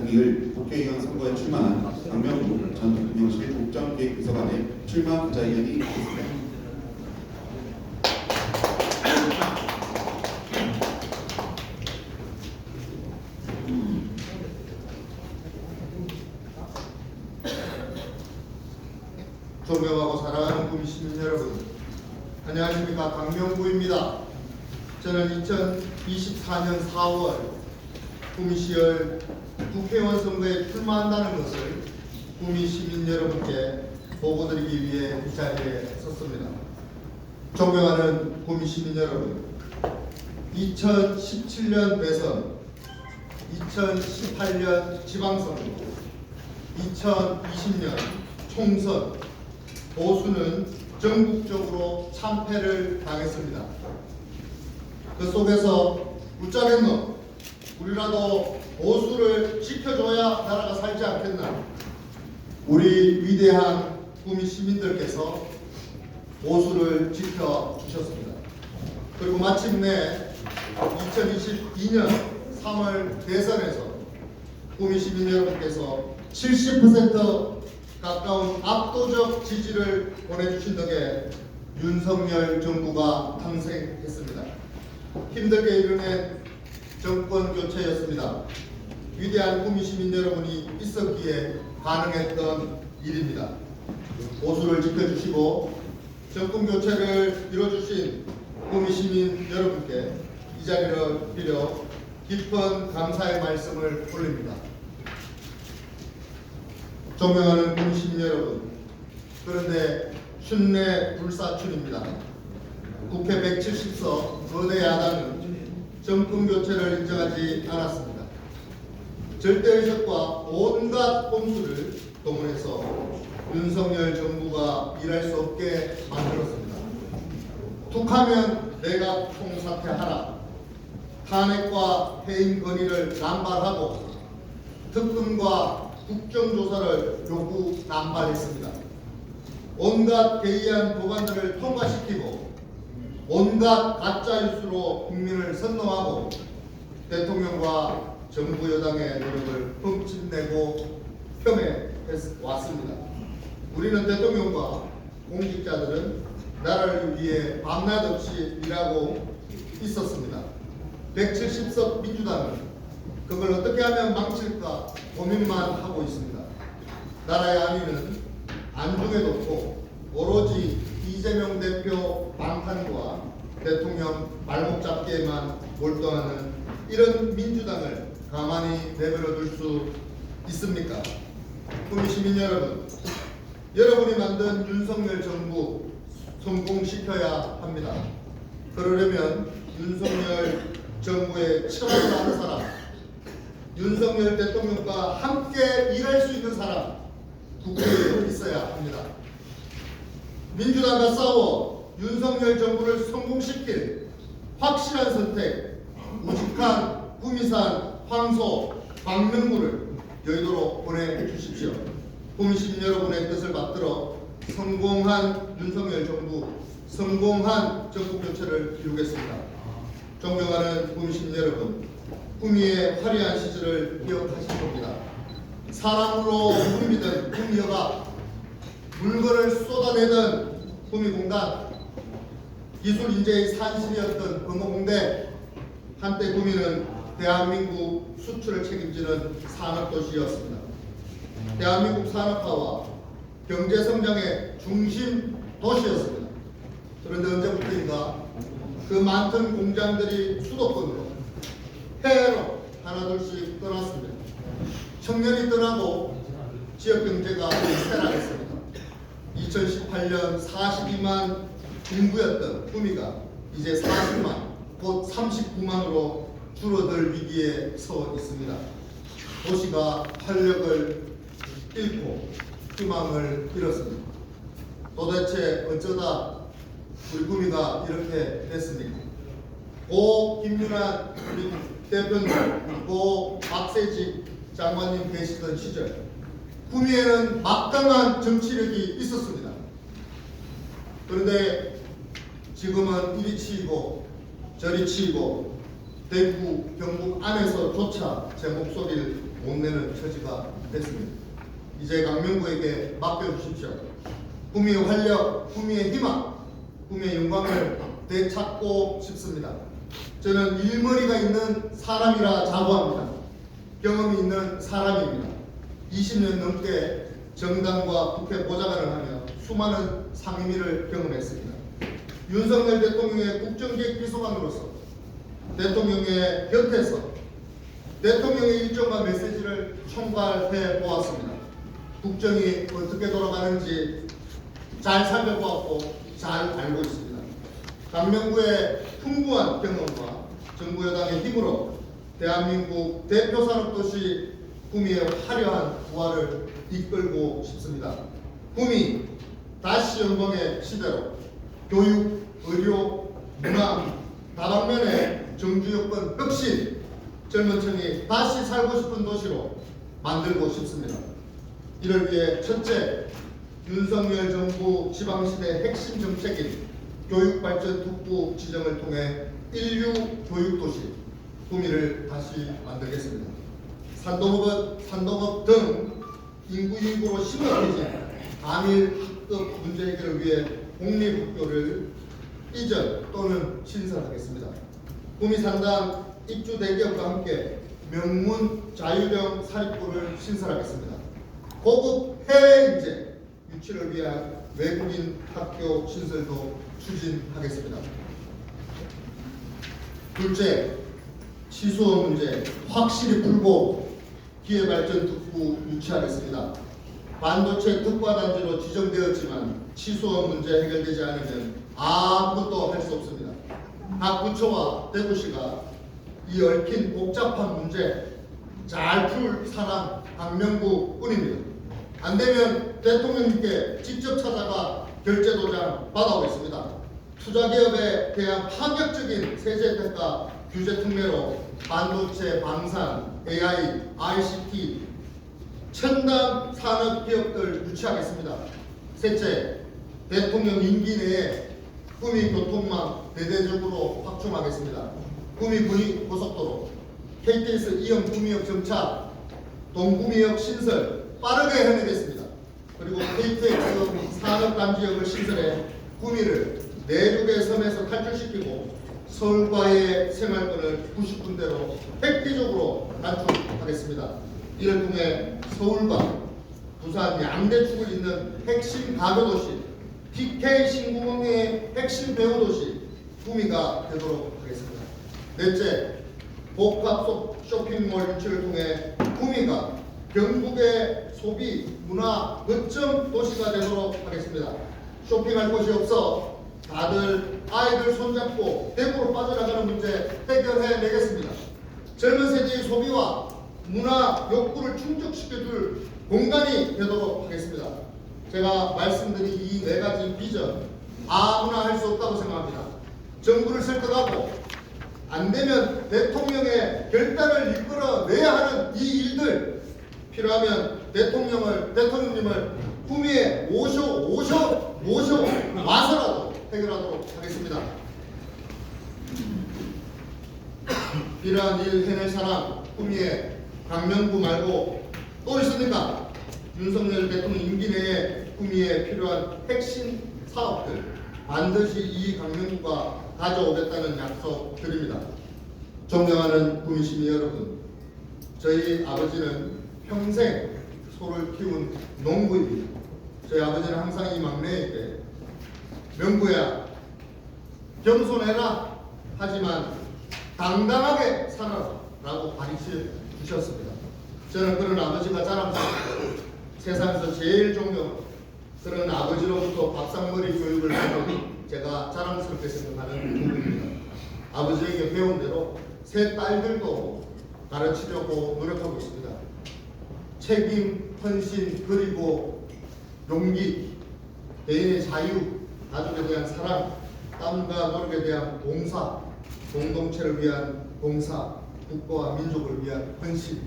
동의를 국회의원 선거에 출마한 강명구 전 대통령실 국정기획비서관의 출마 기자회견이 있었습니다. 존경하고 사랑하는 구미 시민 여러분, 안녕하십니까. 강명구입니다. 저는 2024년 4월 구미시열 국회의원 선거에 출마한다는 것을 구미 시민 여러분께 보고드리기 위해 이 자리에 섰습니다. 존경하는 구미 시민 여러분, 2017년 대선, 2018년 지방선거, 2020년 총선, 보수는 전국적으로 참패를 당했습니다. 그 속에서 웃자겠노? 우리라도 보수를 지켜줘야 나라가 살지 않겠나? 우리 위대한 구미 시민들께서 보수를 지켜주셨습니다. 그리고 마침내 2022년 3월 대선에서 구미 시민 여러분께서 70% 가까운 압도적 지지를 보내주신 덕에 윤석열 정부가 탄생했습니다. 힘들게 이뤄낸 정권 교체였습니다. 위대한 구미 시민 여러분이 있었기에 가능했던 일입니다. 보수를 지켜주시고 정권 교체를 이뤄주신 구미 시민 여러분께 이 자리를 빌려 깊은 감사의 말씀을 올립니다. 존경하는 구미 시민 여러분, 그런데 춘내 불사춘입니다. 국회 170석 거대 야당은 정권 교체를 인정하지 않았습니다. 절대의석과 온갖 꼼수를 동원해서 윤석열 정부가 일할 수 없게 만들었습니다. 툭하면 내가 총사퇴하라, 탄핵과 해임 건의를 남발하고 특검과 국정조사를 요구 남발했습니다. 온갖 개이한 법안들을 통과시키고 온갖 가짜뉴스로 국민을 선동하고 대통령과 정부 여당의 노력을 흠집내고 폄훼해왔습니다. 우리는 대통령과 공직자들은 나라를 위해 밤낮 없이 일하고 있었습니다. 170석 민주당은 그걸 어떻게 하면 망칠까 고민만 하고 있습니다. 나라의 안위는 안중에 놓고 오로지 이재명 대표 방탄과 대통령 발목 잡기에만 몰두하는 이런 민주당을 가만히 내버려 둘 수 있습니까? 구미 시민 여러분, 여러분이 만든 윤석열 정부 성공시켜야 합니다. 그러려면 윤석열 정부의 처벌을 하는 사람, 윤석열 대통령과 함께 일할 수 있는 사람 국회에 있어야 합니다. 민주당과 싸워 윤석열 정부를 성공시킬 확실한 선택, 우직한 구미산, 황소, 광명구를 여의도로 보내주십시오. 구미 시민 여러분의 뜻을 받들어 성공한 윤석열 정부, 성공한 정부 교체를 이루겠습니다. 존경하는 구미 시민 여러분, 구미의 화려한 시절을 기억하실 겁니다. 사랑으로 구미던 구미여가, 물건을 쏟아내던 구미공단, 기술인재의 산실이었던 금호공대, 한때 구미는 대한민국 수출을 책임지는 산업도시였습니다. 대한민국 산업화와 경제성장의 중심 도시였습니다. 그런데 언제부터인가 그 많던 공장들이 수도권으로, 해외로 하나둘씩 떠났습니다. 청년이 떠나고 지역경제가 쇠락했습니다. 2018년 42만 인구였던 구미가 이제 40만, 곧 39만으로 줄어들 위기에 서 있습니다. 도시가 활력을 잃고 희망을 잃었습니다. 도대체 어쩌다 우리 구미가 이렇게 됐습니까? 고 김윤환 우리 대표님, 고 박세직 장관님 계시던 시절 구미에는 막강한 정치력이 있었습니다. 그런데 지금은 이리 치이고 저리 치이고 대구, 경북 안에서조차 제 목소리를 못 내는 처지가 됐습니다. 이제 강명구에게 맡겨주십시오. 구미의 활력, 구미의 희망, 구미의 영광을 되찾고 싶습니다. 저는 일머리가 있는 사람이라 자부합니다. 경험이 있는 사람입니다. 20년 넘게 정당과 국회 보좌관을 하며 수많은 상임위를 경험했습니다. 윤석열 대통령의 국정기획 비서관으로서 대통령의 곁에서 대통령의 일정과 메시지를 총괄해 보았습니다. 국정이 어떻게 돌아가는지 잘 살펴보았고 잘 알고 있습니다. 강명구의 풍부한 경험과 정부 여당의 힘으로 대한민국 대표 산업도시 구미의 화려한 부활을 이끌고 싶습니다. 구미 다시 연봉의 시대로 교육, 의료, 문화 다방면의 정주여건 혁신, 젊은 층이 다시 살고 싶은 도시로 만들고 싶습니다. 이를 위해 첫째, 윤석열 정부 지방시대 핵심 정책인 교육발전 특구 지정을 통해 인류 교육도시 구미를 다시 만들겠습니다. 산동업 등 인구 인구로 심각해진 한일 학급 문제 해결을 위해 공립학교를 이전 또는 신설하겠습니다. 구미 산당 입주 대기업과 함께 명문 자유형 사립고를 신설하겠습니다. 고급 해외 인재 유치를 위한 외국인 학교 신설도 추진하겠습니다. 둘째, 치수원 문제 확실히 풀고 기회발전 특구 유치하겠습니다. 반도체 특화단지로 지정되었지만 치수원 문제 해결되지 않으면 아무것도 할 수 없습니다. 각 부처와 대구시가 이 얽힌 복잡한 문제 잘 풀 사람 강명구 뿐입니다. 안되면 대통령님께 직접 찾아가 결제도장 받아오겠습니다. 투자기업에 대한 파격적인 세제 혜택과 규제 특례로 반도체, 방산, AI, ICT, 첨단 산업 기업들 유치하겠습니다. 셋째, 대통령 임기 내에 구미 교통망 대대적으로 확충하겠습니다. 구미 군익 고속도로, KTX 이형 구미역 정차, 동구미역 신설 빠르게 해내겠습니다. 그리고 KTX 산업단지역을 신설해 구미를 내륙의 섬에서 탈출시키고 서울과의 생활권을 90분대로 획기적으로 단축하겠습니다. 이를 통해 서울과 부산 양대축을 잇는 핵심 가교도시, PK 신공항의 핵심 배후도시 구미가 되도록 하겠습니다. 넷째, 복합 쇼핑몰 유치를 통해 구미가 경북의 소비, 문화, 거점 도시가 되도록 하겠습니다. 쇼핑할 곳이 없어 다들 아이들 손잡고 대구로 빠져나가는 문제 해결해내겠습니다. 젊은 세대의 소비와 문화 욕구를 충족시켜줄 공간이 되도록 하겠습니다. 제가 말씀드린 이 네 가지 비전 아무나 할 수 없다고 생각합니다. 정부를 설득하고 안되면 대통령의 결단을 이끌어내야 하는 이 일들 필요하면 대통령님을 구미에 모셔와서라도 해결하도록 하겠습니다. 이러한 일 해낼 사람 구미에 강명구 말고 또 있습니까? 윤석열 대통령 임기 내에 구미에 필요한 핵심 사업들 반드시 이 강명구가 가져오겠다는 약속 드립니다. 존경하는 구미 시민 여러분, 저희 아버지는 평생 소를 키운 농부입니다. 저희 아버지는 항상 이 막내에게 명구야 겸손해라 하지만 당당하게 살아라 라고 가르쳐 주셨습니다. 저는 그런 아버지가 자랑스럽고 세상에서 제일 존경하고 그런 아버지로부터 밥상머리 교육을 받은 제가 자랑스럽게 생각하는 부분입니다. 아버지에게 배운 대로 세 딸들도 가르치려고 노력하고 있습니다. 책임, 헌신, 그리고 용기, 개인의 자유, 가족에 대한 사랑, 땀과 노력에 대한 봉사, 공동체를 위한 봉사, 국가와 민족을 위한 헌신.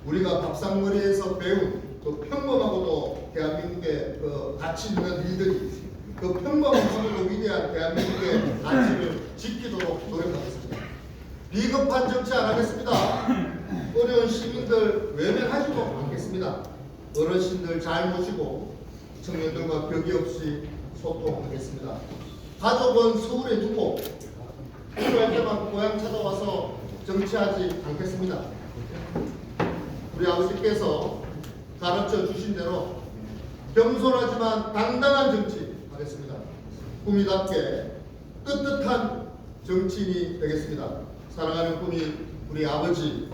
우리가 밥상머리에서 배운 그 평범하고도 대한민국의 그 가치 있는 일들이 그 평범하고도 위대한 대한민국의 가치를 지키도록 노력하겠습니다. 비겁한 정치 안 하겠습니다. 어려운 시민들 외면하지도 않겠습니다. 어르신들 잘 모시고 청년들과 벽이 없이 소통하겠습니다. 가족은 서울에 두고 필요할 때만 고향 찾아와서 정치하지 않겠습니다. 우리 아버지께서 가르쳐 주신 대로 겸손하지만 당당한 정치 하겠습니다. 꿈이답게 떳떳한 정치인이 되겠습니다. 사랑하는 꿈이 우리 아버지